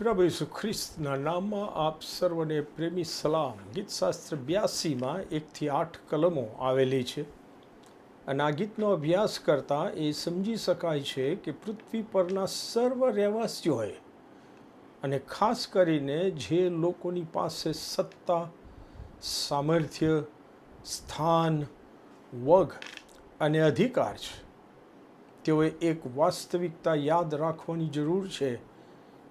પ્રભુ ઈસુ ખ્રિસ્તના નામમાં આપ સર્વને પ્રેમી સલામ. ગીતશાસ્ત્ર 82માં 1-8 કલમો આવેલી છે અને આ ગીતનો અભ્યાસ કરતાં એ સમજી શકાય છે કે પૃથ્વી પરના સર્વ રહેવાસીઓએ અને ખાસ કરીને જે લોકોની પાસે સત્તા, સામર્થ્ય, સ્થાન, વગ અને અધિકાર છે, તેઓએ એક વાસ્તવિકતા યાદ રાખવાની જરૂર છે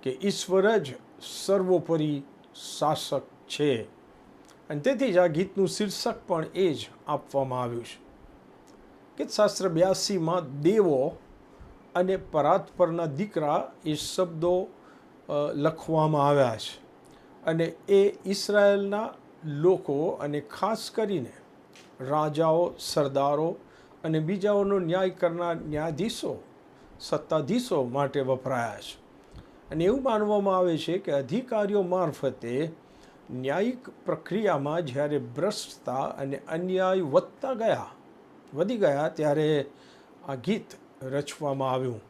કે ઈશ્વર જ સર્વોપરી શાસક છે. અને તેથી જ આ ગીતનું શીર્ષક પણ એ જ આપવામાં આવ્યું છે. ગીતશાસ્ત્ર 82માં દેવો અને પરાત્પરના દીકરા એ શબ્દો લખવામાં આવ્યા છે અને એ ઈસરાયેલના લોકો અને ખાસ કરીને રાજાઓ, સરદારો અને બીજાઓનો ન્યાય કરનાર ન્યાયાધીશો, સત્તાધીશો માટે વપરાયા છે. અને એવું માનવામાં આવે છે કે અધિકારીઓ મારફતે ન્યાયિક પ્રક્રિયામાં જ્યારે ભ્રષ્ટતા અને અન્યાય વધી ગયા ત્યારે આ ગીત રચવામાં આવ્યું.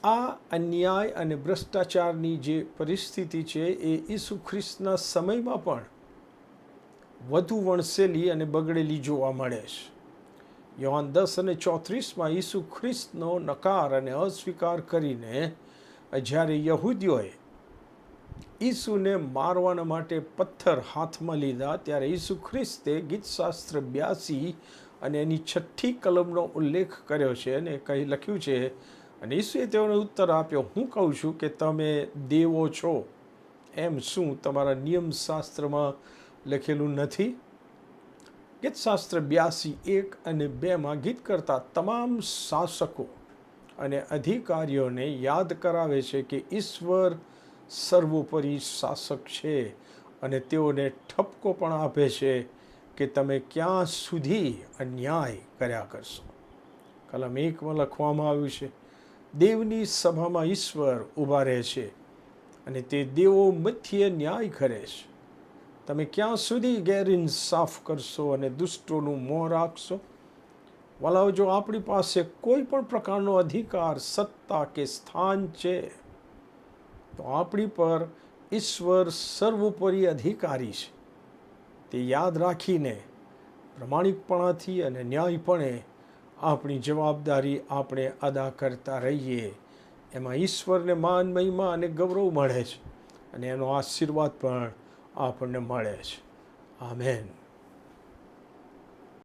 આ અન્યાય અને ભ્રષ્ટાચારની જે પરિસ્થિતિ છે એ ઈસુ ખ્રિસ્તના સમયમાં પણ વધુ વણસેલી અને બગડેલી જોવા મળે છે. યોહાન 10:34માં ઈસુ ખ્રિસ્તનો નકાર અને અસ્વીકાર કરીને જ્યારે યહૂદીઓએ ઈસુને મારવાના માટે પથ્થર હાથમાં લીધા ત્યારે ઈસુ ખ્રિસ્તે ગીતશાસ્ત્ર 82 અને એની 6ઠ્ઠી કલમનો ઉલ્લેખ કર્યો છે અને કંઈ લખ્યું છે અને ઈસુએ તેઓને ઉત્તર આપ્યો, હું કહું છું કે તમે દેવો છો, એમ શું તમારા નિયમશાસ્ત્રમાં લખેલું નથી? ગીતશાસ્ત્ર 82:1 અને 2માં ગીત કરતા તમામ શાસકો અને અધિકારીઓને યાદ કરાવે છે કે ઈશ્વર સર્વોપરી શાસક છે અને તેઓને ઠપકો પણ આપે છે કે તમે ક્યાં સુધી અન્યાય કર્યા કરશો. કલમ 1માં લખવામાં આવ્યું છે, દેવની સભામાં ઈશ્વર ઊભા રહે છે અને તે દેવો મધ્યે ન્યાય કરે છે. તમે ક્યાં સુધી ગેરઇન્સાફ કરશો અને દુષ્ટોનું મોં રાખશો? વલાઓ, જો આપણી પાસે કોઈ પણ પ્રકારનો અધિકાર, સત્તા કે સ્થાન છે તો આપણી પર ઈશ્વર સર્વોપરી અધિકારી છે. તે યાદ રાખીને પ્રમાણિકપણાથી અને ન્યાયપણે આપણી જવાબદારી આપણે અદા કરતા રહીએ. એમાં ઈશ્વરને માન, મહિમા અને ગૌરવ મળે છે અને એનો આશીર્વાદ પણ આપણને મળે છે. આમેન.